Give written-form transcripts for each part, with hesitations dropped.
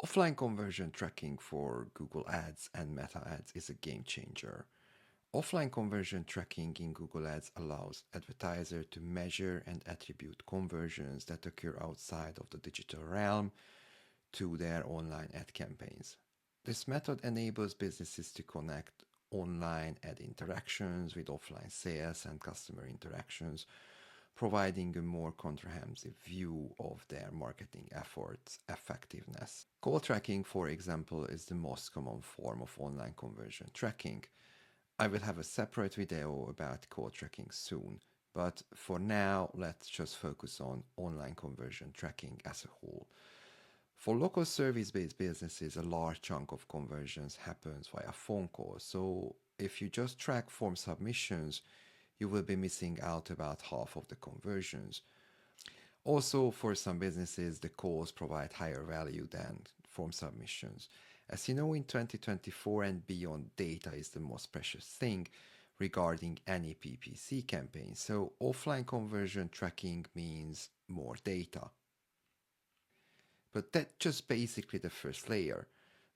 Offline conversion tracking for Google Ads and Meta Ads is a game changer. Offline conversion tracking in Google Ads allows advertisers to measure and attribute conversions that occur outside of the digital realm to their online ad campaigns. This method enables businesses to connect online ad interactions with offline sales and customer interactions, providing a more comprehensive view of their marketing efforts' effectiveness. Call tracking, for example, is the most common form of online conversion tracking. I will have a separate video about call tracking soon, but for now, let's just focus on online conversion tracking as a whole. For local service-based businesses, a large chunk of conversions happens via phone calls. So if you just track form submissions, you will be missing out about half of the conversions. Also, for some businesses, the calls provide higher value than form submissions. As you know, in 2024 and beyond, data is the most precious thing regarding any PPC campaign. So offline conversion tracking means more data. But that's just basically the first layer.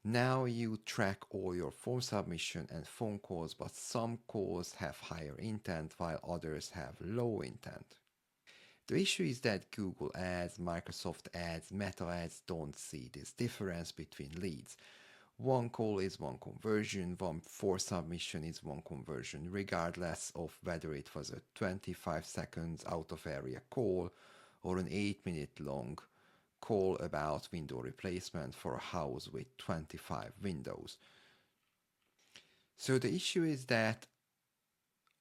Now you track all your form submission and phone calls, but some calls have higher intent while others have low intent. The issue is that Google Ads, Microsoft Ads, Meta Ads don't see this difference between leads. One call is one conversion, one form submission is one conversion, regardless of whether it was a 25 seconds out of area call or an 8-minute long call about window replacement for a house with 25 windows. So the issue is that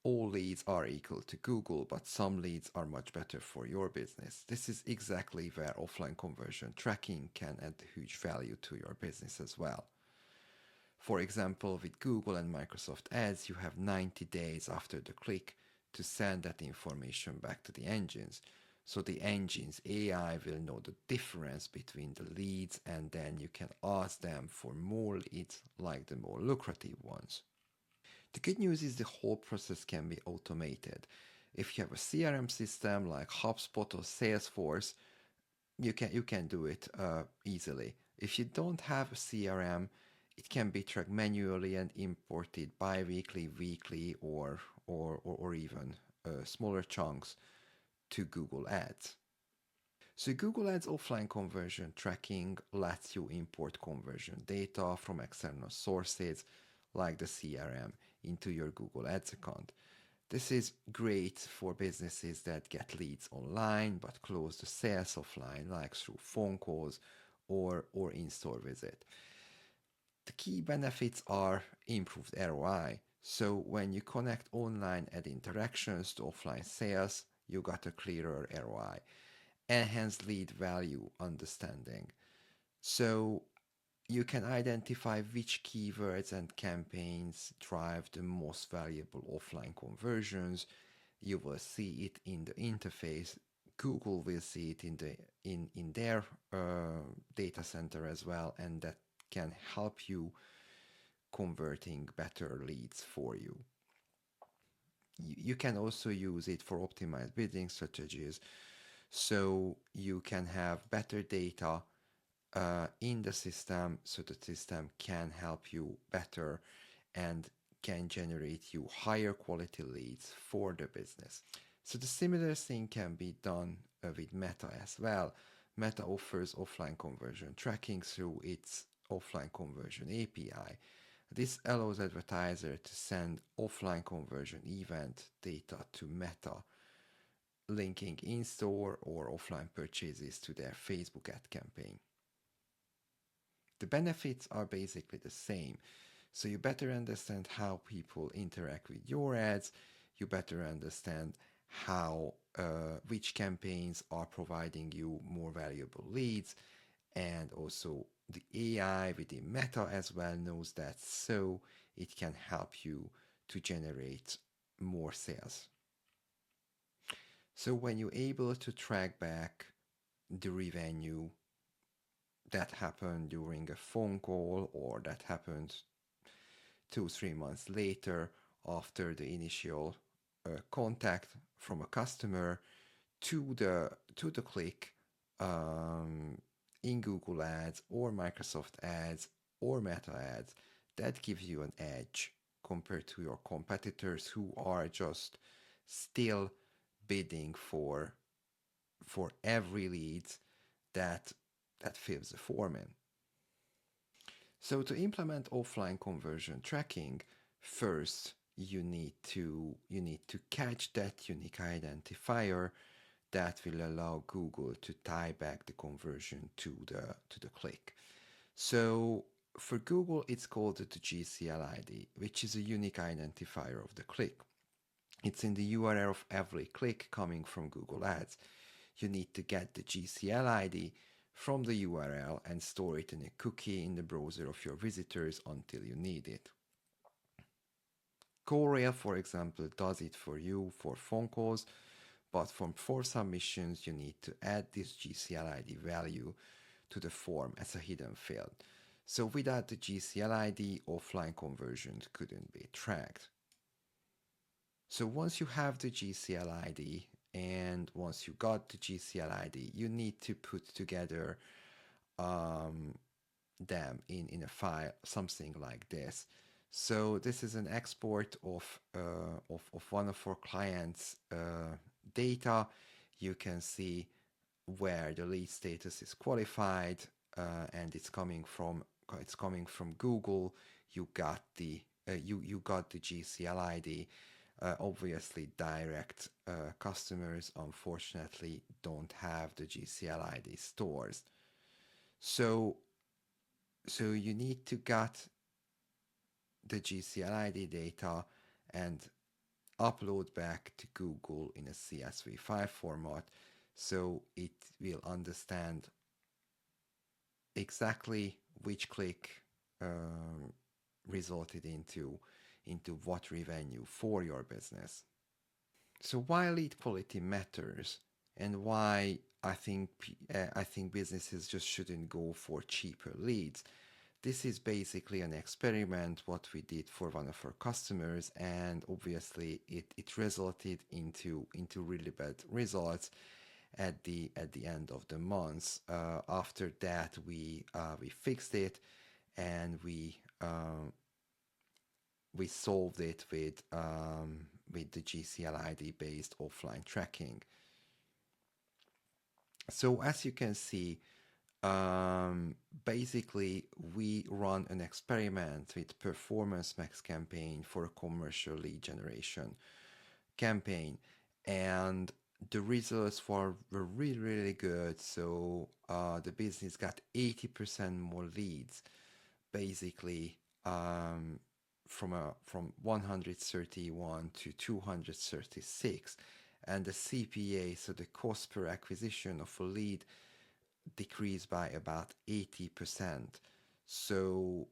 all leads are equal to Google, but some leads are much better for your business. This is exactly where offline conversion tracking can add huge value to your business as well. For example, with Google and Microsoft Ads, you have 90 days after the click to send that information back to the engines. So the engine's AI will know the difference between the leads, and then you can ask them for more leads, like the more lucrative ones. The good news is the whole process can be automated. If you have a CRM system like HubSpot or Salesforce, you can do it easily. If you don't have a CRM, it can be tracked manually and imported bi-weekly, weekly, or even smaller chunks to Google Ads. So Google Ads offline conversion tracking lets you import conversion data from external sources like the CRM into your Google Ads account. This is great for businesses that get leads online but close the sales offline, like through phone calls or in-store visit. The key benefits are improved ROI. So when you connect online ad interactions to offline sales, you got a clearer ROI. Enhanced lead value understanding. So you can identify which keywords and campaigns drive the most valuable offline conversions. You will see it in the interface. Google will see it in their data center as well, and that can help you converting better leads for you. You can also use it for optimized bidding strategies, so you can have better data in the system, so the system can help you better and can generate you higher quality leads for the business. So the similar thing can be done with Meta as well. Meta offers offline conversion tracking through its offline conversion API. This allows advertisers to send offline conversion event data to Meta, linking in-store or offline purchases to their Facebook ad campaign. The benefits are basically the same. So you better understand how people interact with your ads, you better understand how which campaigns are providing you more valuable leads, and also the AI within Meta as well knows that, so it can help you to generate more sales. So when you're able to track back the revenue that happened during a phone call or that happened 2-3 months later after the initial contact from a customer to the click, in Google Ads or Microsoft Ads or Meta Ads, that gives you an edge compared to your competitors who are just still bidding for every lead that fills the form in. So to implement offline conversion tracking, first you need to catch that unique identifier that will allow Google to tie back the conversion to the click. So for Google, it's called the GCL ID, which is a unique identifier of the click. It's in the URL of every click coming from Google Ads. You need to get the GCL ID from the URL and store it in a cookie in the browser of your visitors until you need it. CallRail, for example, does it for you for phone calls, but for submissions, you need to add this GCL ID value to the form as a hidden field. So without the GCL ID, offline conversions couldn't be tracked. So once you have the GCL ID, and once you got the GCL ID, you need to put together them in a file, something like this. So this is an export of one of our clients' data. You can see where the lead status is qualified, and it's coming from Google. You got the GCL ID. Obviously, direct customers unfortunately don't have the GCL ID stores. So you need to get the GCL ID data and upload back to Google in a CSV file format, so it will understand exactly which click resulted into what revenue for your business. So why lead quality matters, and why I think businesses just shouldn't go for cheaper leads. This is basically an experiment what we did for one of our customers, and obviously it resulted into really bad results at the end of the month. After that, we fixed it, and we solved it with the GCL ID based offline tracking. So as you can see, basically we run an experiment with Performance Max campaign for a commercial lead generation campaign, and the results were really good. So the business got 80% more leads, basically from 131 to 236, and the CPA, so the cost per acquisition of a lead, decreased by about 80%. So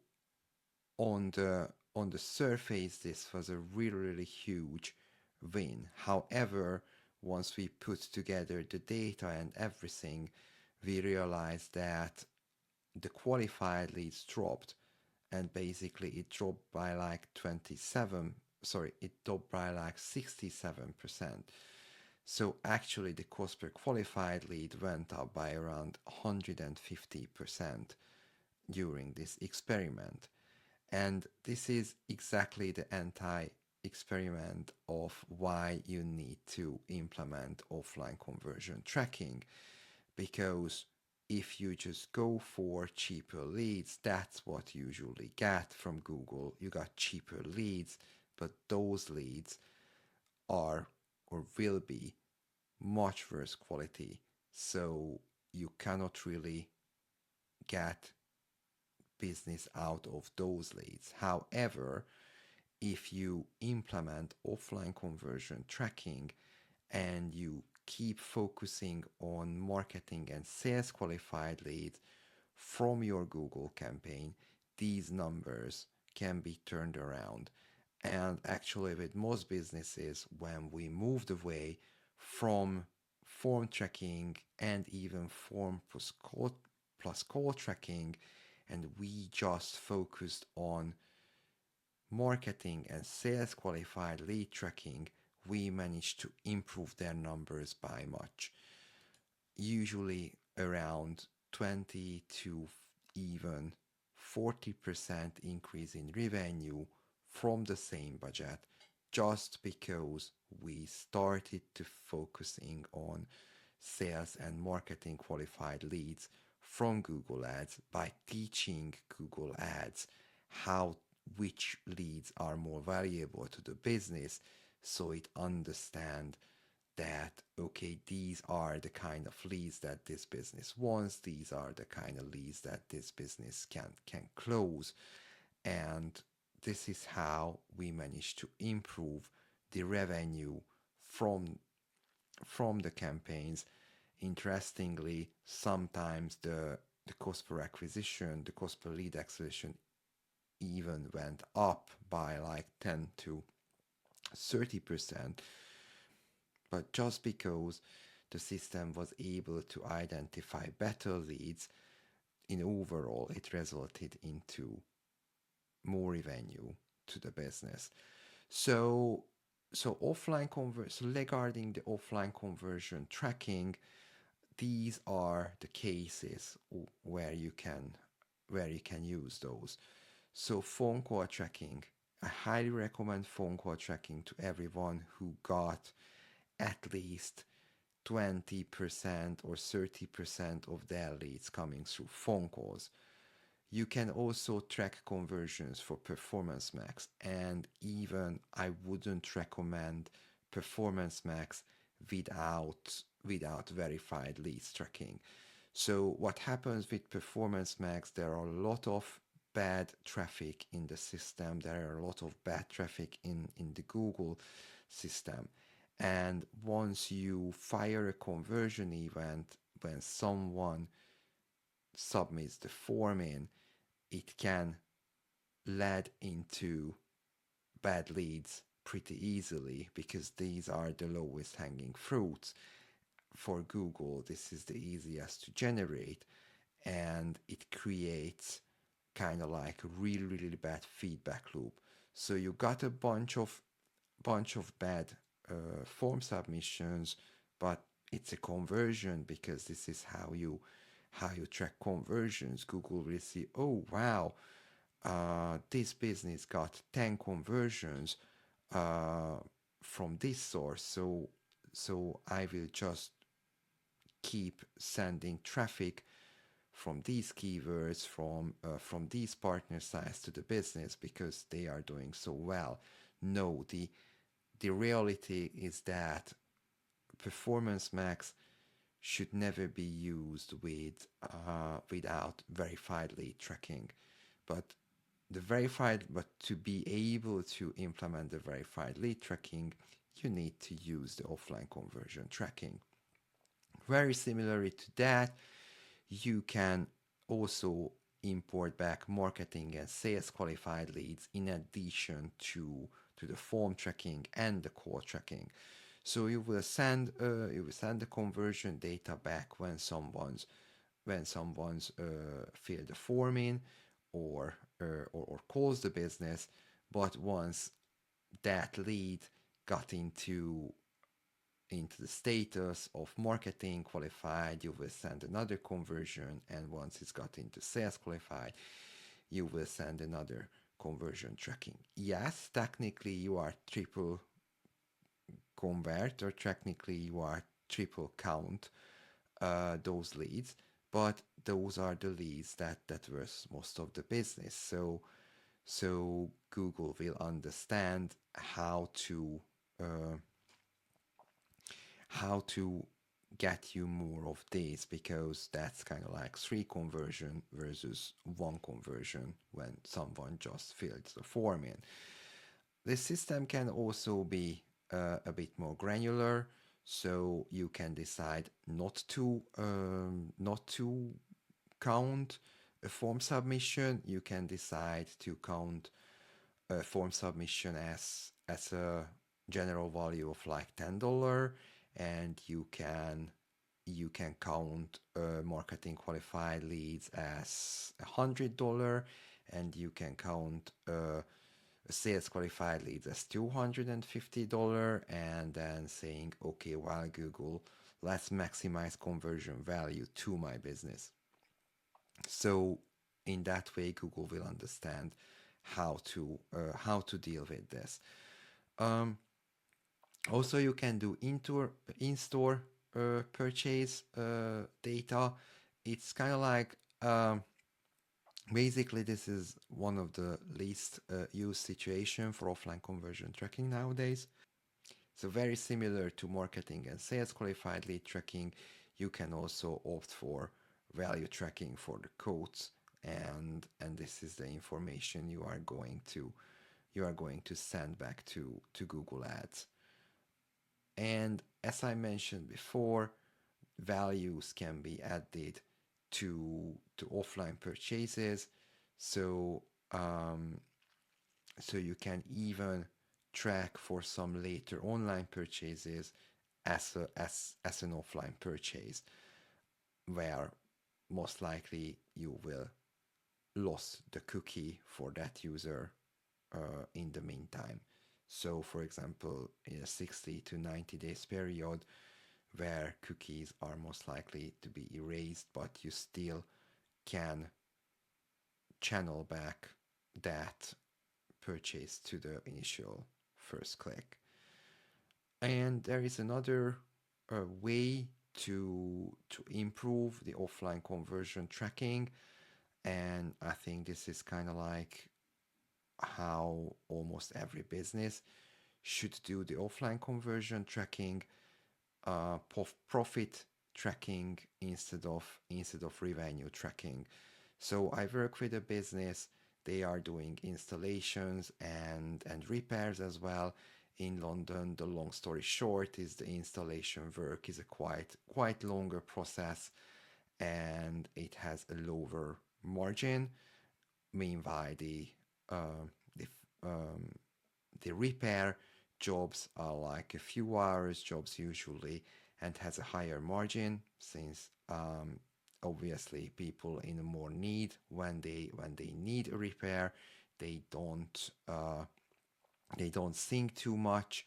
on the surface, this was a really huge win. However, once we put together the data and everything, we realized that the qualified leads dropped, and basically it dropped by like 67%. So actually the cost per qualified lead went up by around 150% during this experiment. And this is exactly the anti-experiment of why you need to implement offline conversion tracking. Because if you just go for cheaper leads, that's what you usually get from Google. You got cheaper leads, but those leads are or will be much worse quality, so you cannot really get business out of those leads. However, if you implement offline conversion tracking and you keep focusing on marketing and sales qualified leads from your Google campaign, these numbers can be turned around. And actually, with most businesses, when we moved away from form tracking and even form plus call tracking, and we just focused on marketing and sales qualified lead tracking, we managed to improve their numbers by much. Usually around 20 to even 40% increase in revenue from the same budget, just because we started to focusing on sales and marketing qualified leads from Google Ads by teaching Google Ads how which leads are more valuable to the business, so it understand that okay, these are the kind of leads that this business wants, these are the kind of leads that this business can close. And this is how we manage to improve the revenue from the campaigns. Interestingly, sometimes the cost per acquisition, the cost per lead acquisition even went up by like 10 to 30%. But just because the system was able to identify better leads, in overall it resulted into more revenue to the business. So regarding the offline conversion tracking, these are the cases where you can use those. So phone call tracking, I highly recommend phone call tracking to everyone who got at least 20% or 30% of their leads coming through phone calls. You can also track conversions for Performance Max, and even I wouldn't recommend Performance Max without verified leads tracking. So what happens with Performance Max, there are a lot of bad traffic in the system, there are a lot of bad traffic in the Google system. And once you fire a conversion event, when someone submits the form in, it can lead into bad leads pretty easily, because these are the lowest hanging fruits. For Google, this is the easiest to generate, and it creates kind of like a really, really bad feedback loop. So you got a bunch of bad form submissions, but it's a conversion, because this is how you track conversions. Google will see, oh wow, this business got 10 conversions from this source, so I will just keep sending traffic from these keywords, from these partner sites to the business, because they are doing so well. No, the reality is that Performance Max should never be used without verified lead tracking. But to be able to implement the verified lead tracking, you need to use the offline conversion tracking. Very similarly to that, you can also import back marketing and sales qualified leads in addition to the form tracking and the call tracking. So you will send the conversion data back when someone's filled the form in or calls the business. But once that lead got into the status of marketing qualified, you will send another conversion, and once it's got into sales qualified, you will send another conversion tracking. Yes, technically you are triple convert, or technically you are triple count those leads, but those are the leads that were most of the business. So Google will understand how to get you more of these, because that's kind of like 3 conversion versus 1 conversion when someone just fills the form in. The system can also be a bit more granular, so you can decide not to count a form submission. You can decide to count a form submission as a general value of like $10, and you can count marketing qualified leads as $100, and you can count sales qualified leads as $250, and then saying, okay, well, Google, let's maximize conversion value to my business. So in that way, Google will understand how to deal with this. Um, Also, you can do in-store purchase data. It's kind of like basically this is one of the least used situation for offline conversion tracking nowadays. So very similar to marketing and sales qualified lead tracking, you can also opt for value tracking for the codes, and this is the information you are going to send back to Google Ads. And as I mentioned before, values can be added to offline purchases. So so you can even track for some later online purchases as an offline purchase, where most likely you will lose the cookie for that user in the meantime. So, for example, in a 60 to 90 days period, where cookies are most likely to be erased, but you still can channel back that purchase to the initial first click. And there is another way to improve the offline conversion tracking, and I think this is kind of like how almost every business should do the offline conversion tracking, profit tracking instead of revenue tracking. So I work with a business. They are doing installations and repairs as well in London. The long story short is the installation work is a quite longer process, and it has a lower margin. Meanwhile, the um, the repair jobs are like a few hours jobs usually, and has a higher margin, since obviously people in more need when they need a repair, they don't think too much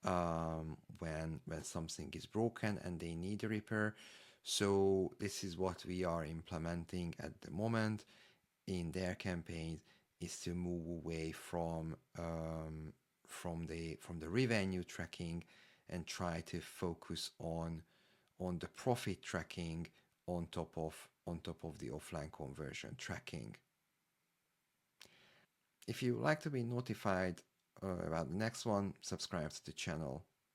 when something is broken and they need a repair. So this is what we are implementing at the moment in their campaigns, is to move away from the revenue tracking and try to focus on the profit tracking on top of the offline conversion tracking. If you like to be notified about the next one, subscribe to the channel.